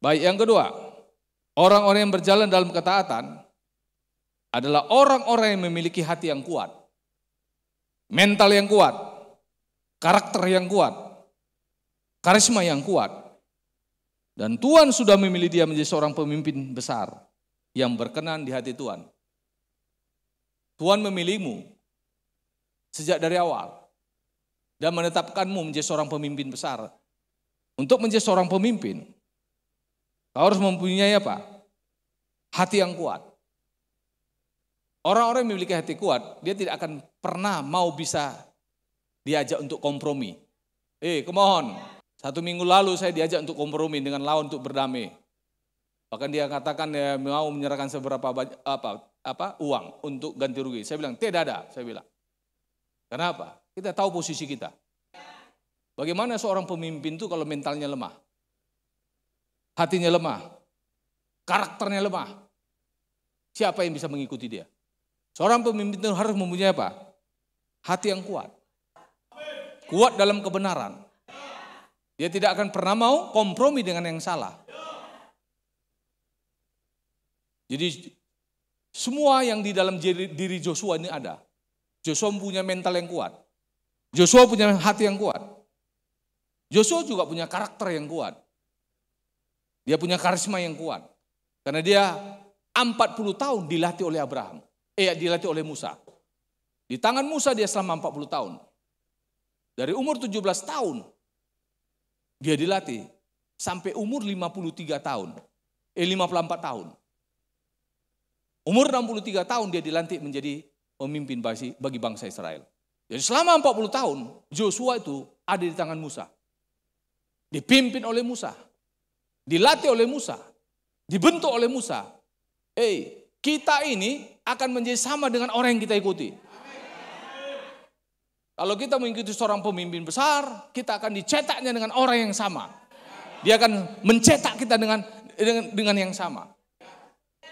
Baik, yang kedua, orang-orang yang berjalan dalam ketaatan adalah orang-orang yang memiliki hati yang kuat, mental yang kuat, karakter yang kuat, karisma yang kuat. Dan Tuhan sudah memilih dia menjadi seorang pemimpin besar yang berkenan di hati Tuhan. Tuhan memilihmu sejak dari awal dan menetapkanmu menjadi seorang pemimpin besar. Untuk menjadi seorang pemimpin, kau harus mempunyai apa? Hati yang kuat. Orang-orang yang memiliki hati kuat, dia tidak akan pernah mau bisa diajak untuk kompromi. Come on. 1 minggu lalu saya diajak untuk kompromi dengan lawan untuk berdamai. Bahkan dia katakan dia mau menyerahkan seberapa uang untuk ganti rugi. Saya bilang tidak ada, saya bilang. Kenapa? Kita tahu posisi kita. Bagaimana seorang pemimpin itu kalau mentalnya lemah, hatinya lemah, karakternya lemah, siapa yang bisa mengikuti dia? Seorang pemimpin itu harus mempunyai apa? Hati yang kuat. Kuat dalam kebenaran. Dia tidak akan pernah mau kompromi dengan yang salah. Jadi semua yang di dalam diri Joshua ini ada. Joshua punya mental yang kuat. Joshua punya hati yang kuat. Joshua juga punya karakter yang kuat. Dia punya karisma yang kuat. Karena dia 40 tahun dilatih oleh dilatih oleh Musa. Di tangan Musa dia selama 40 tahun. Dari umur 17 tahun dia dilatih sampai umur 54 tahun. Umur 63 tahun dia dilantik menjadi pemimpin bagi bangsa Israel. Jadi selama 40 tahun Joshua itu ada di tangan Musa. Dipimpin oleh Musa. Dilatih oleh Musa. Dibentuk oleh Musa. Kita ini akan menjadi sama dengan orang yang kita ikuti. Kalau kita mengikuti seorang pemimpin besar, kita akan dicetaknya dengan orang yang sama. Dia akan mencetak kita dengan yang sama.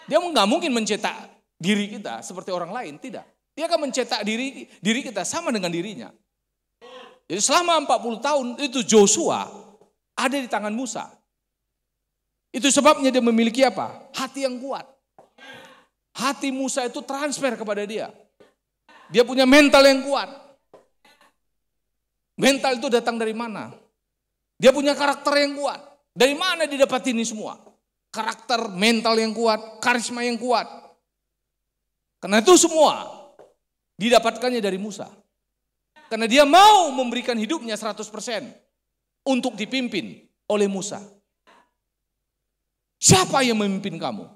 Dia nggak mungkin mencetak diri kita seperti orang lain, tidak. Dia akan mencetak diri kita sama dengan dirinya. Jadi selama 40 tahun itu Joshua ada di tangan Musa. Itu sebabnya dia memiliki apa? Hati yang kuat. Hati Musa itu transfer kepada dia. Dia punya mental yang kuat. Mental itu datang dari mana? Dia punya karakter yang kuat. Dari mana didapat ini semua? Karakter, mental yang kuat, karisma yang kuat. Karena itu semua didapatkannya dari Musa. Karena dia mau memberikan hidupnya 100% untuk dipimpin oleh Musa. Siapa yang memimpin kamu?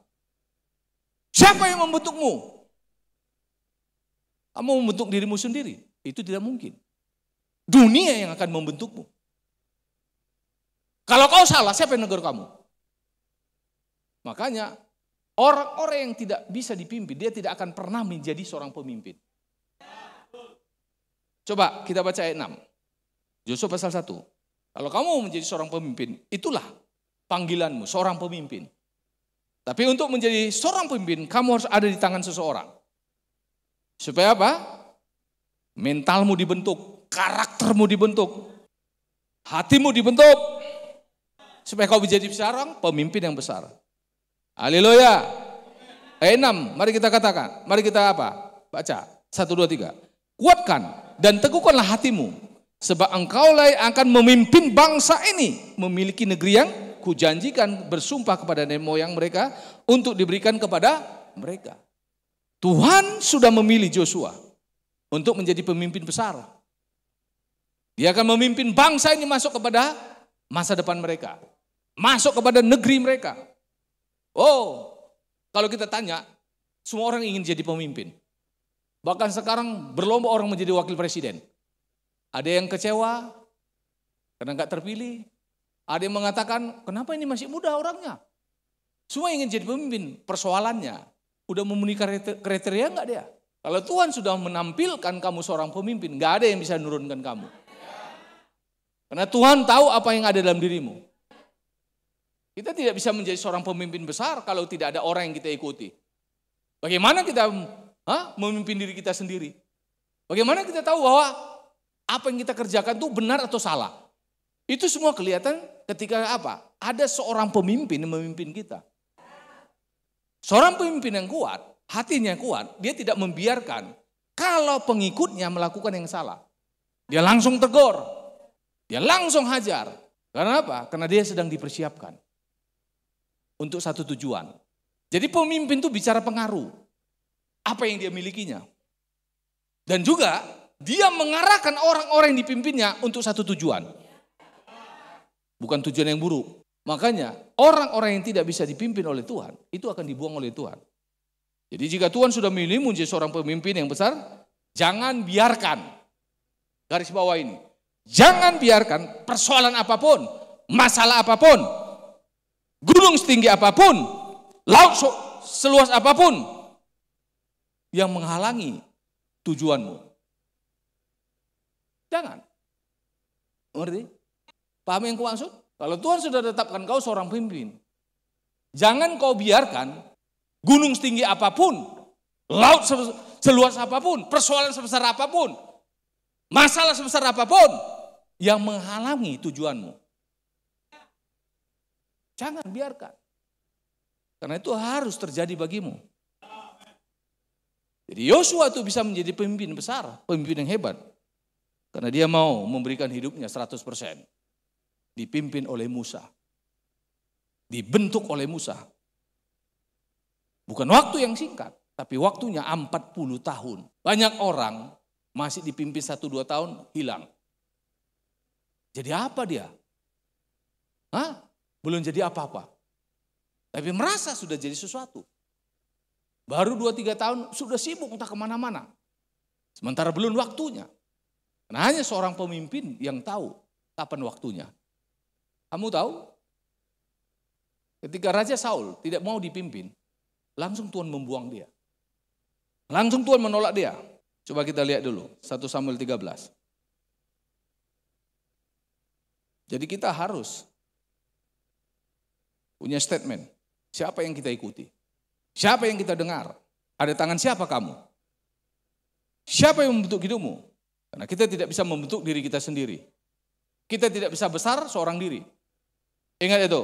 Siapa yang membentukmu? Kamu membentuk dirimu sendiri, itu tidak mungkin. Dunia yang akan membentukmu. Kalau kau salah, siapa yang negur kamu? Makanya orang-orang yang tidak bisa dipimpin, dia tidak akan pernah menjadi seorang pemimpin. Coba kita baca ayat 6. Joshua pasal 1. Kalau kamu menjadi seorang pemimpin, itulah panggilanmu, seorang pemimpin. Tapi untuk menjadi seorang pemimpin, kamu harus ada di tangan seseorang. Supaya apa? Mentalmu dibentuk, karaktermu dibentuk, hatimu dibentuk. Supaya kau menjadi seorang pemimpin yang besar. Haleluya. Ayat 6, mari kita katakan. Mari kita apa? Baca. 1, 2, 3. Kuatkan dan teguhkanlah hatimu. Sebab engkaulah yang akan memimpin bangsa ini. Memiliki negeri yang kujanjikan bersumpah kepada nenek moyang mereka. Untuk diberikan kepada mereka. Tuhan sudah memilih Joshua untuk menjadi pemimpin besar. Dia akan memimpin bangsa ini masuk kepada masa depan mereka. Masuk kepada negeri mereka. Kalau kita tanya, semua orang ingin jadi pemimpin. Bahkan sekarang berlomba orang menjadi wakil presiden. Ada yang kecewa karena nggak terpilih. Ada yang mengatakan, kenapa ini masih muda orangnya? Semua ingin jadi pemimpin. Persoalannya, udah memenuhi kriteria nggak dia? Kalau Tuhan sudah menampilkan kamu seorang pemimpin, nggak ada yang bisa menurunkan kamu. Karena Tuhan tahu apa yang ada dalam dirimu. Kita tidak bisa menjadi seorang pemimpin besar kalau tidak ada orang yang kita ikuti. Bagaimana kita memimpin diri kita sendiri? Bagaimana kita tahu bahwa apa yang kita kerjakan itu benar atau salah? Itu semua kelihatan ketika apa? Ada seorang pemimpin yang memimpin kita. Seorang pemimpin yang kuat, hatinya kuat, dia tidak membiarkan kalau pengikutnya melakukan yang salah. Dia langsung tegur, dia langsung hajar. Karena apa? Karena dia sedang dipersiapkan untuk satu tujuan. Jadi pemimpin itu bicara pengaruh. Apa yang dia milikinya. Dan juga dia mengarahkan orang-orang yang dipimpinnya untuk satu tujuan. Bukan tujuan yang buruk. Makanya orang-orang yang tidak bisa dipimpin oleh Tuhan, itu akan dibuang oleh Tuhan. Jadi jika Tuhan sudah memilihmu menjadi seorang pemimpin yang besar, jangan biarkan, garis bawah ini, jangan biarkan persoalan apapun, masalah apapun, gunung setinggi apapun, laut seluas apapun, yang menghalangi tujuanmu. Jangan. Ngerti? Paham yang kumaksud? Kalau Tuhan sudah tetapkan kau seorang pemimpin, jangan kau biarkan gunung setinggi apapun, laut seluas apapun, persoalan sebesar apapun, masalah sebesar apapun yang menghalangi tujuanmu. Jangan biarkan. Karena itu harus terjadi bagimu. Jadi Yosua itu bisa menjadi pemimpin besar, pemimpin yang hebat. Karena dia mau memberikan hidupnya 100%. Dipimpin oleh Musa. Dibentuk oleh Musa. Bukan waktu yang singkat, tapi waktunya 40 tahun. Banyak orang masih dipimpin 1-2 tahun hilang. Jadi apa dia? Belum jadi apa-apa. Tapi merasa sudah jadi sesuatu. Baru 2-3 tahun sudah sibuk entah kemana-mana. Sementara belum waktunya. Karena hanya seorang pemimpin yang tahu kapan waktunya. Kamu tahu? Ketika Raja Saul tidak mau dipimpin, langsung Tuhan membuang dia. Langsung Tuhan menolak dia. Coba kita lihat dulu, 1 Samuel 13. Jadi kita harus punya statement. Siapa yang kita ikuti? Siapa yang kita dengar? Ada tangan siapa kamu? Siapa yang membentuk hidupmu? Karena kita tidak bisa membentuk diri kita sendiri. Kita tidak bisa besar seorang diri. Ingat itu.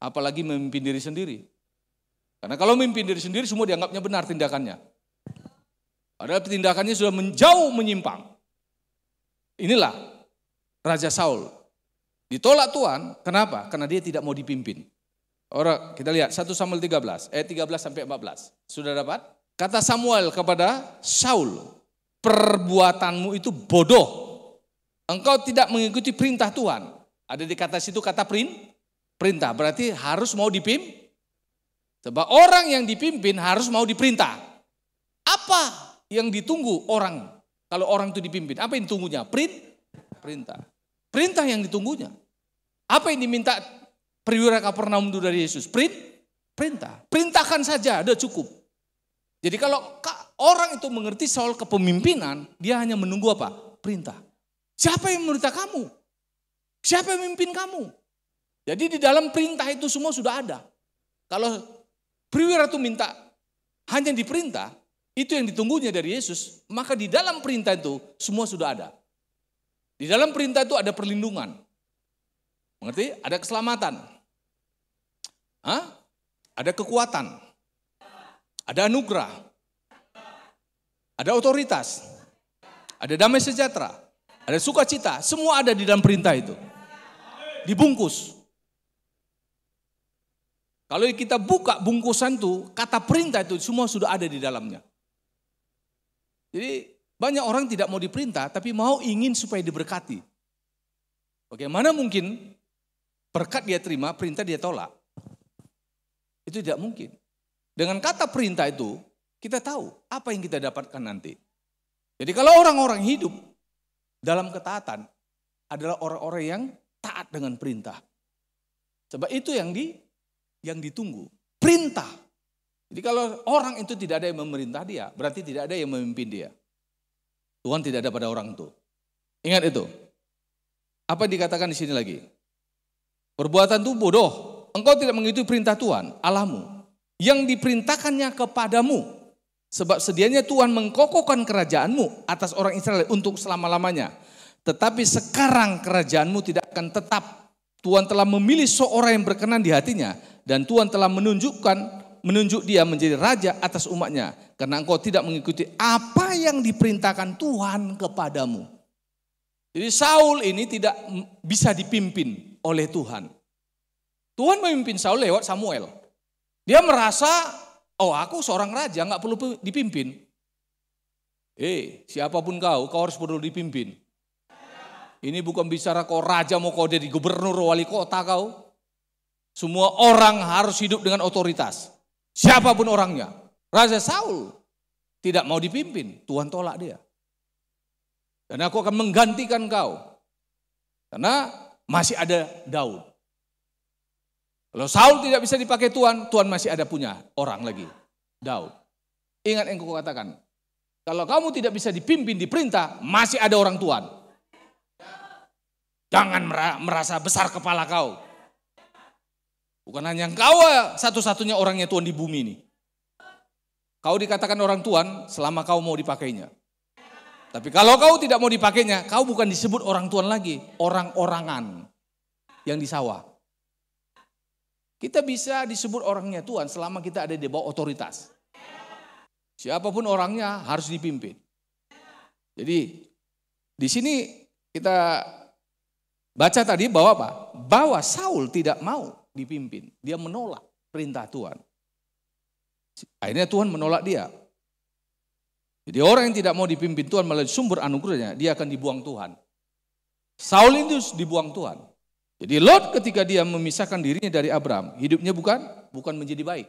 Apalagi memimpin diri sendiri. Karena kalau memimpin diri sendiri semua dianggapnya benar tindakannya. Padahal tindakannya sudah menjauh menyimpang. Inilah Raja Saul. Ditolak Tuhan, kenapa? Karena dia tidak mau dipimpin. Orang kita lihat 1 Samuel 13, ayat 13 sampai 14. Sudah dapat? Kata Samuel kepada Saul, perbuatanmu itu bodoh. Engkau tidak mengikuti perintah Tuhan. Ada di kata situ kata perintah. Berarti harus mau dipimpin. Sebab orang yang dipimpin harus mau diperintah. Apa yang ditunggu orang kalau orang itu dipimpin? Apa yang ditunggunya? Perintah. Perintah yang ditunggunya. Apa yang diminta perwira Kapernaum itu dari Yesus? Perintah. Perintahkan saja, udah cukup. Jadi kalau orang itu mengerti soal kepemimpinan, dia hanya menunggu apa? Perintah. Siapa yang memerintah kamu? Siapa yang memimpin kamu? Jadi di dalam perintah itu semua sudah ada. Kalau perwira itu minta hanya diperintah, itu yang ditunggunya dari Yesus, maka di dalam perintah itu semua sudah ada. Di dalam perintah itu ada perlindungan. Mengerti? Ada keselamatan. Ada kekuatan. Ada anugerah. Ada otoritas. Ada damai sejahtera. Ada sukacita, semua ada di dalam perintah itu. Dibungkus. Kalau kita buka bungkusan itu, kata perintah itu semua sudah ada di dalamnya. Jadi banyak orang tidak mau diperintah, tapi mau ingin supaya diberkati. Bagaimana mungkin berkat dia terima, perintah dia tolak? Itu tidak mungkin. Dengan kata perintah itu, kita tahu apa yang kita dapatkan nanti. Jadi kalau orang-orang hidup dalam ketaatan adalah orang-orang yang taat dengan perintah. Sebab itu yang ditunggu. Perintah. Jadi kalau orang itu tidak ada yang memerintah dia, berarti tidak ada yang memimpin dia. Tuhan tidak ada pada orang itu. Ingat itu. Apa yang dikatakan di sini lagi? Perbuatan itu bodoh. Engkau tidak mengikuti perintah Tuhan, Allahmu, yang diperintahkannya kepadamu. Sebab sedianya Tuhan mengkokohkan kerajaanmu atas orang Israel untuk selama-lamanya. Tetapi sekarang kerajaanmu tidak akan tetap. Tuhan telah memilih seorang yang berkenan di hatinya, dan Tuhan telah menunjuk dia menjadi raja atas umatnya, karena engkau tidak mengikuti apa yang diperintahkan Tuhan kepadamu. Jadi Saul ini tidak bisa dipimpin oleh Tuhan. Tuhan memimpin Saul lewat Samuel. Dia merasa, oh aku seorang raja, nggak perlu dipimpin. Siapapun kau harus perlu dipimpin. Ini bukan bicara kau raja, mau kau jadi gubernur, wali kota kau. Semua orang harus hidup dengan otoritas. Siapapun orangnya. Raja Saul tidak mau dipimpin, Tuhan tolak dia. Dan aku akan menggantikan kau. Karena masih ada Daud. Kalau Saul tidak bisa dipakai Tuhan, Tuhan masih ada punya orang lagi, Daud. Ingat yang aku katakan, kalau kamu tidak bisa dipimpin, diperintah, masih ada orang Tuhan. Jangan merasa besar kepala kau. Bukan hanya engkau satu-satunya orangnya Tuhan di bumi ini. Kau dikatakan orang Tuhan selama kau mau dipakainya. Tapi kalau kau tidak mau dipakainya, kau bukan disebut orang Tuhan lagi. Orang-orangan yang di sawah. Kita bisa disebut orangnya Tuhan selama kita ada di bawah otoritas. Siapapun orangnya harus dipimpin. Jadi di sini kita baca tadi bahwa apa? Bahwa Saul tidak mau dipimpin. Dia menolak perintah Tuhan. Akhirnya Tuhan menolak dia. Jadi orang yang tidak mau dipimpin Tuhan melalui sumber anugerahnya, dia akan dibuang Tuhan. Saul itu dibuang Tuhan. Jadi Lot ketika dia memisahkan dirinya dari Abraham, hidupnya bukan menjadi baik.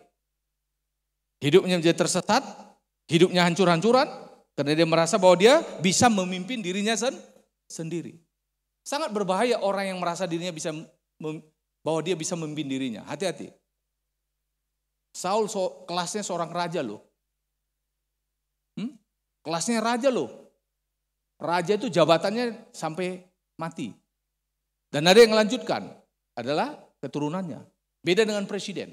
Hidupnya menjadi tersesat, hidupnya hancur-hancuran, karena dia merasa bahwa dia bisa memimpin dirinya sendiri. Sangat berbahaya orang yang merasa dirinya bahwa dia bisa memimpin dirinya. Hati-hati. Saul kelasnya seorang raja loh. Kelasnya raja loh. Raja itu jabatannya sampai mati. Dan ada yang melanjutkan adalah keturunannya. Beda dengan presiden.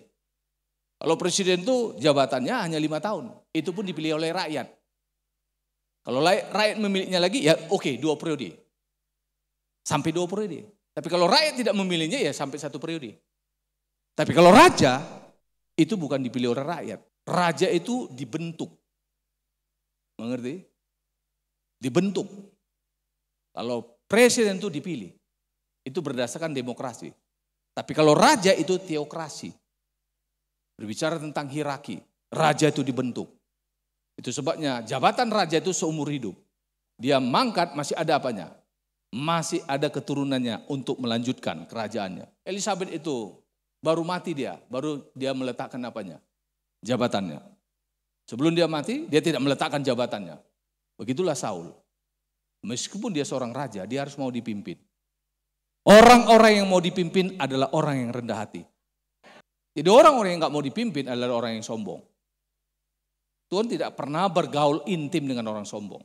Kalau presiden itu jabatannya hanya 5 tahun. Itu pun dipilih oleh rakyat. Kalau rakyat memilihnya lagi ya oke 2 periode. Sampai 2 periode. Tapi kalau rakyat tidak memilihnya ya sampai 1 periode. Tapi kalau raja itu bukan dipilih oleh rakyat. Raja itu dibentuk. Mengerti? Dibentuk. Kalau presiden itu dipilih. Itu berdasarkan demokrasi. Tapi kalau raja itu teokrasi. Berbicara tentang hierarki. Raja itu dibentuk. Itu sebabnya jabatan raja itu seumur hidup. Dia mangkat masih ada apanya? Masih ada keturunannya untuk melanjutkan kerajaannya. Elizabeth itu baru mati baru dia meletakkan apanya? Jabatannya. Sebelum dia mati, dia tidak meletakkan jabatannya. Begitulah Saul. Meskipun dia seorang raja, dia harus mau dipimpin. Orang-orang yang mau dipimpin adalah orang yang rendah hati. Jadi orang-orang yang nggak mau dipimpin adalah orang yang sombong. Tuhan tidak pernah bergaul intim dengan orang sombong.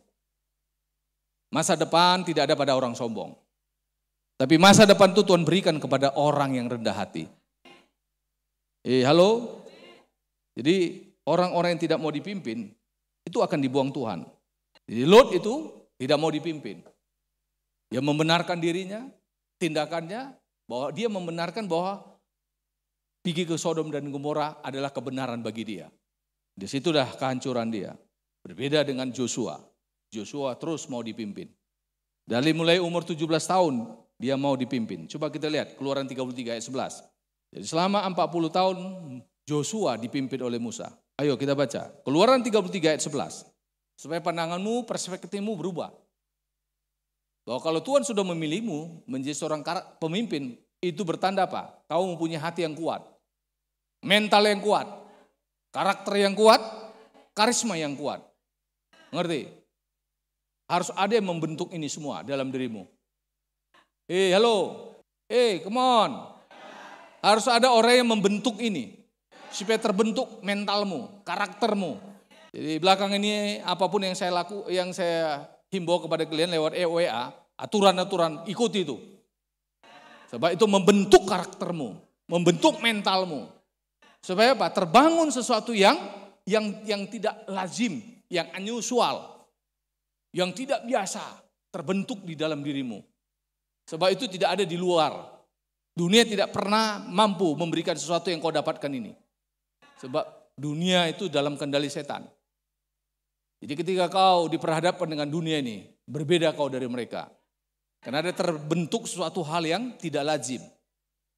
Masa depan tidak ada pada orang sombong. Tapi masa depan itu Tuhan berikan kepada orang yang rendah hati. Halo? Jadi orang-orang yang tidak mau dipimpin itu akan dibuang Tuhan. Jadi Lot itu tidak mau dipimpin. Dia membenarkan dirinya, tindakannya, bahwa dia membenarkan bahwa pergi ke Sodom dan Gomora adalah kebenaran bagi dia. Di situlah kehancuran dia. Berbeda dengan Joshua. Joshua terus mau dipimpin. Dari mulai umur 17 tahun dia mau dipimpin. Coba kita lihat Keluaran 33 ayat 11. Jadi selama 40 tahun Joshua dipimpin oleh Musa. Ayo kita baca. Keluaran 33 ayat 11. Supaya pandanganmu, perspektifmu berubah. Bahwa kalau Tuhan sudah memilihmu menjadi seorang pemimpin, itu bertanda apa? Kau mempunyai hati yang kuat. Mental yang kuat. Karakter yang kuat. Karisma yang kuat. Ngerti? Harus ada yang membentuk ini semua dalam dirimu. Halo. Come on. Harus ada orang yang membentuk ini. Supaya terbentuk mentalmu, karaktermu. Jadi belakang ini apapun yang saya himbau kepada kalian lewat WA, aturan-aturan ikuti itu. Sebab itu membentuk karaktermu, membentuk mentalmu. Supaya apa? Terbangun sesuatu yang tidak lazim, yang unusual, yang tidak biasa. terbentuk di dalam dirimu. Sebab itu tidak ada di luar. Dunia tidak pernah mampu memberikan sesuatu yang kau dapatkan ini. Sebab dunia itu dalam kendali setan. Jadi ketika kau diperhadapkan dengan dunia ini, berbeda kau dari mereka. Karena ada terbentuk sesuatu hal yang tidak lazim.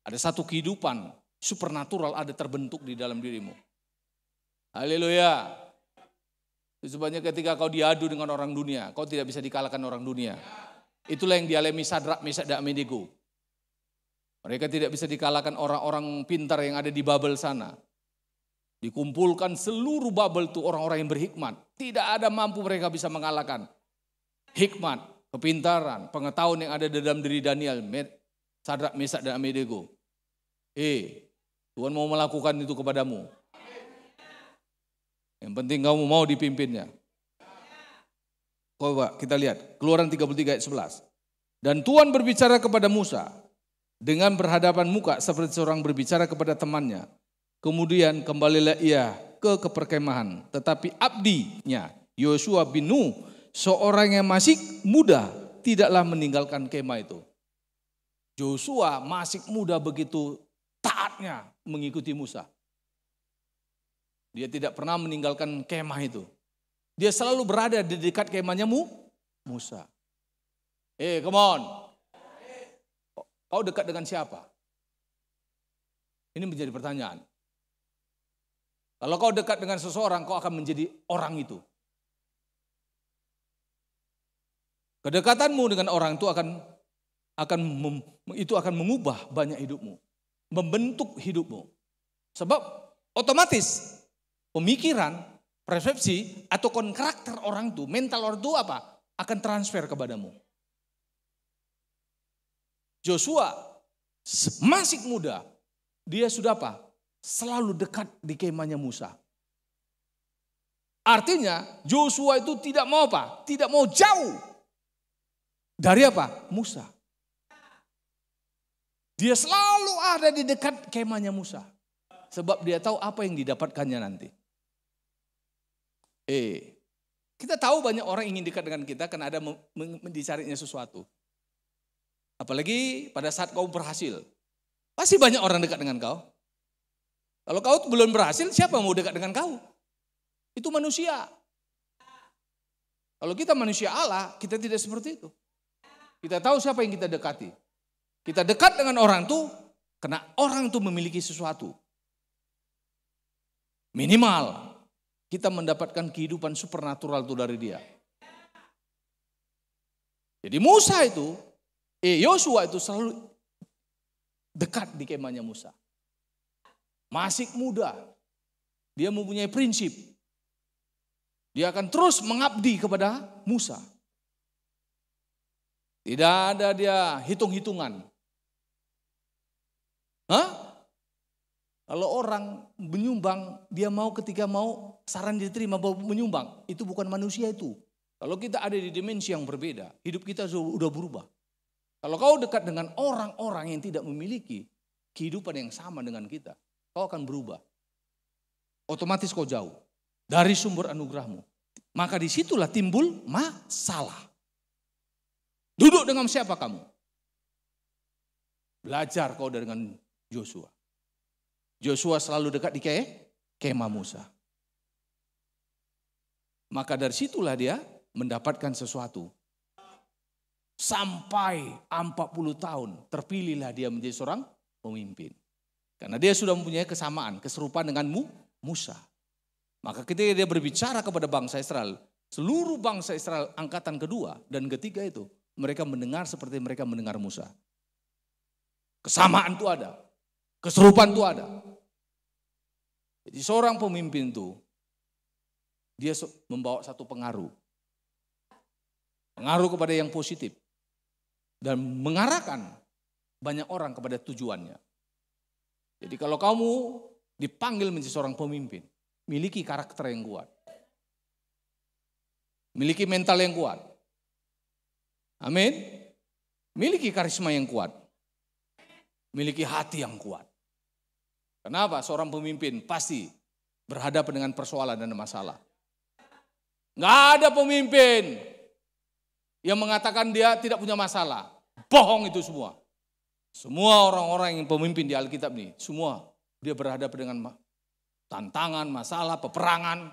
Ada satu kehidupan supernatural ada terbentuk di dalam dirimu. Haleluya. Sebabnya ketika kau diadu dengan orang dunia, kau tidak bisa dikalahkan orang dunia. Itulah yang dialami Sadrak, Mesak, dan Abednego. Mereka tidak bisa dikalahkan orang-orang pintar yang ada di Babel sana. Dikumpulkan seluruh Babel itu orang-orang yang berhikmat. Tidak ada mampu mereka bisa mengalahkan. Hikmat, kepintaran, pengetahuan yang ada dalam diri Daniel, Sadrak, Mesak, dan Abednego. Tuhan mau melakukan itu kepadamu. Yang penting kamu mau dipimpinnya. Coba kita lihat Keluaran 33 ayat 11. Dan Tuhan berbicara kepada Musa dengan berhadapan muka seperti seorang berbicara kepada temannya. Kemudian kembalilah ia ke perkemahan. Tetapi abdinya Yosua bin Nun, seorang yang masih muda, tidaklah meninggalkan kemah itu. Yosua masih muda begitu taatnya mengikuti Musa. Dia tidak pernah meninggalkan kemah itu. Dia selalu berada di dekat kemahnya Musa. Come on. Kau dekat dengan siapa? Ini menjadi pertanyaan. Kalau kau dekat dengan seseorang, kau akan menjadi orang itu. Kedekatanmu dengan orang itu akan mengubah banyak hidupmu, membentuk hidupmu. Sebab otomatis pemikiran, persepsi atau karakter orang itu, mental orang itu apa? Akan transfer kepadamu. Joshua masih muda, dia sudah apa? Selalu dekat di kemahnya Musa. Artinya Joshua itu tidak mau apa? Tidak mau jauh dari apa? Musa. Dia selalu ada di dekat kemahnya Musa. Sebab dia tahu apa yang didapatkannya nanti. Kita tahu banyak orang ingin dekat dengan kita karena ada dicarinya sesuatu. Apalagi pada saat kau berhasil. Pasti banyak orang dekat dengan kau. Kalau kau belum berhasil, siapa yang mau dekat dengan kau? Itu manusia. Kalau kita manusia Allah, kita tidak seperti itu. Kita tahu siapa yang kita dekati. Kita dekat dengan orang itu karena orang itu memiliki sesuatu. Minimal kita mendapatkan kehidupan supernatural itu dari dia. Jadi Musa itu, Yosua itu selalu dekat di kemahnya Musa. Masih muda, dia mempunyai prinsip. Dia akan terus mengabdi kepada Musa. Tidak ada dia hitung-hitungan. Kalau orang menyumbang, dia mau ketika mau saran diterima bahwa menyumbang. Itu bukan manusia itu. Kalau kita ada di dimensi yang berbeda, hidup kita sudah berubah. Kalau kau dekat dengan orang-orang yang tidak memiliki kehidupan yang sama dengan kita, kau akan berubah. Otomatis kau jauh dari sumber anugerahmu. Maka disitulah timbul masalah. Duduk dengan siapa kamu? Belajar kau dengan Joshua. Joshua selalu dekat di kemah Musa. Maka dari situlah dia mendapatkan sesuatu. Sampai 40 tahun terpilihlah dia menjadi seorang pemimpin. Karena dia sudah mempunyai kesamaan, keserupaan dengan Musa. Maka ketika dia berbicara kepada bangsa Israel, seluruh bangsa Israel angkatan kedua dan ketiga itu, mereka mendengar seperti mereka mendengar Musa. Kesamaan itu ada, keserupaan itu ada. Jadi seorang pemimpin itu, dia membawa satu pengaruh. Pengaruh kepada yang positif. Dan mengarahkan banyak orang kepada tujuannya. Jadi kalau kamu dipanggil menjadi seorang pemimpin, miliki karakter yang kuat. Miliki mental yang kuat. Amin. Miliki karisma yang kuat. Miliki hati yang kuat. Kenapa? Seorang pemimpin pasti berhadapan dengan persoalan dan masalah. Nggak ada pemimpin yang mengatakan dia tidak punya masalah. Bohong itu semua. Semua orang-orang yang pemimpin di Alkitab ini, semua dia berhadapan dengan tantangan, masalah, peperangan.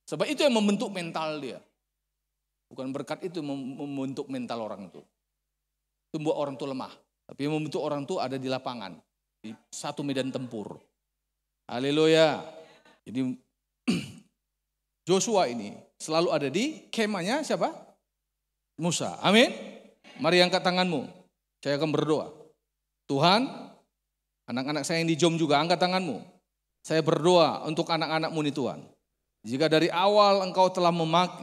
Sebab itu yang membentuk mental dia. Bukan berkat itu membentuk mental orang itu. Itu membuat orang itu lemah. Tapi yang membentuk orang itu ada di lapangan. Di satu medan tempur. Haleluya. Jadi Joshua ini selalu ada di kemahnya siapa? Musa. Amin. Mari angkat tanganmu. Saya akan berdoa. Tuhan, anak-anak saya yang di JOM juga angkat tanganmu. Saya berdoa untuk anak-anakmu nih Tuhan. Jika dari awal engkau telah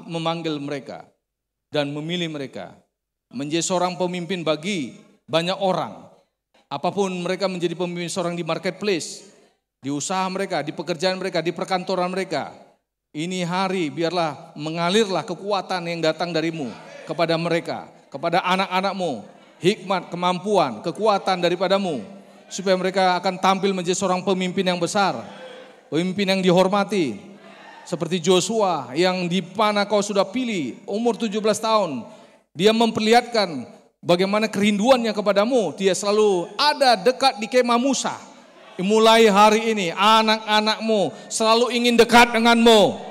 memanggil mereka dan memilih mereka menjadi seorang pemimpin bagi banyak orang. Apapun mereka menjadi pemimpin seorang di marketplace, di usaha mereka, di pekerjaan mereka, di perkantoran mereka. Ini hari biarlah mengalirlah kekuatan yang datang darimu kepada mereka, kepada anak-anakmu. Hikmat, kemampuan, kekuatan daripadamu. Supaya mereka akan tampil menjadi seorang pemimpin yang besar. Pemimpin yang dihormati. Seperti Joshua yang di mana kau sudah pilih umur 17 tahun. Dia memperlihatkan bagaimana kerinduannya kepadamu. Dia selalu ada dekat di kemah Musa. Mulai hari ini anak-anakmu selalu ingin dekat denganmu.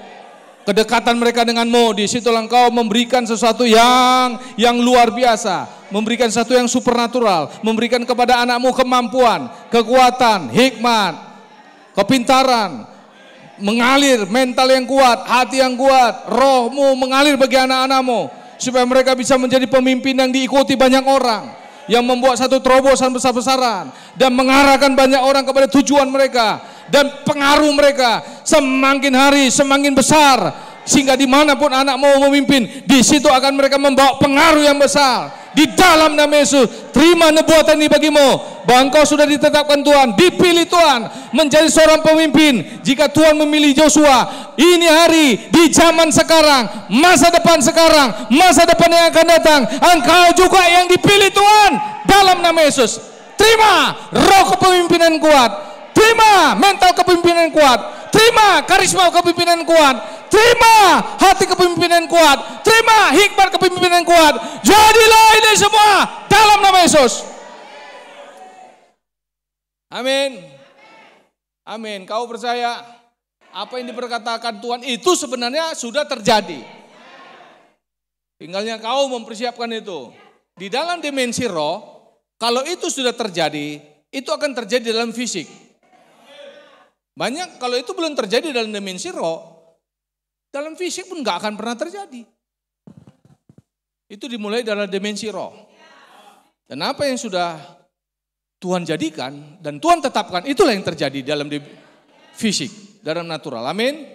Kedekatan mereka denganmu, di situ engkau memberikan sesuatu yang luar biasa. Memberikan sesuatu yang supernatural. Memberikan kepada anakmu kemampuan, kekuatan, hikmat, kepintaran. Mengalir mental yang kuat, hati yang kuat, rohmu mengalir bagi anak-anakmu supaya mereka bisa menjadi pemimpin yang diikuti banyak orang, yang membuat satu terobosan besar-besaran dan mengarahkan banyak orang kepada tujuan mereka dan pengaruh mereka semakin hari semakin besar sehingga dimanapun anak mau memimpin di situ akan mereka membawa pengaruh yang besar. Di dalam nama Yesus, terima nubuatan ini bagimu, bahwa engkau sudah ditetapkan Tuhan, dipilih Tuhan menjadi seorang pemimpin. Jika Tuhan memilih Joshua, ini hari, di zaman sekarang, masa depan sekarang, masa depan yang akan datang, engkau juga yang dipilih Tuhan dalam nama Yesus. Terima roh kepemimpinan kuat, terima mental kepemimpinan kuat, terima karisma kepemimpinan kuat, terima hati kepemimpinan kuat, terima hikmat kepemimpinan kuat. Jadilah ini semua dalam nama Yesus. Amin. Amin. Kau percaya apa yang diperkatakan Tuhan itu sebenarnya sudah terjadi. Tinggalnya kau mempersiapkan itu. Di dalam dimensi roh, kalau itu sudah terjadi, itu akan terjadi dalam fisik. Banyak kalau itu belum terjadi dalam dimensi roh, dalam fisik pun gak akan pernah terjadi. Itu dimulai dalam dimensi roh. Dan apa yang sudah Tuhan jadikan dan Tuhan tetapkan, itulah yang terjadi dalam fisik, dalam natural. Amin.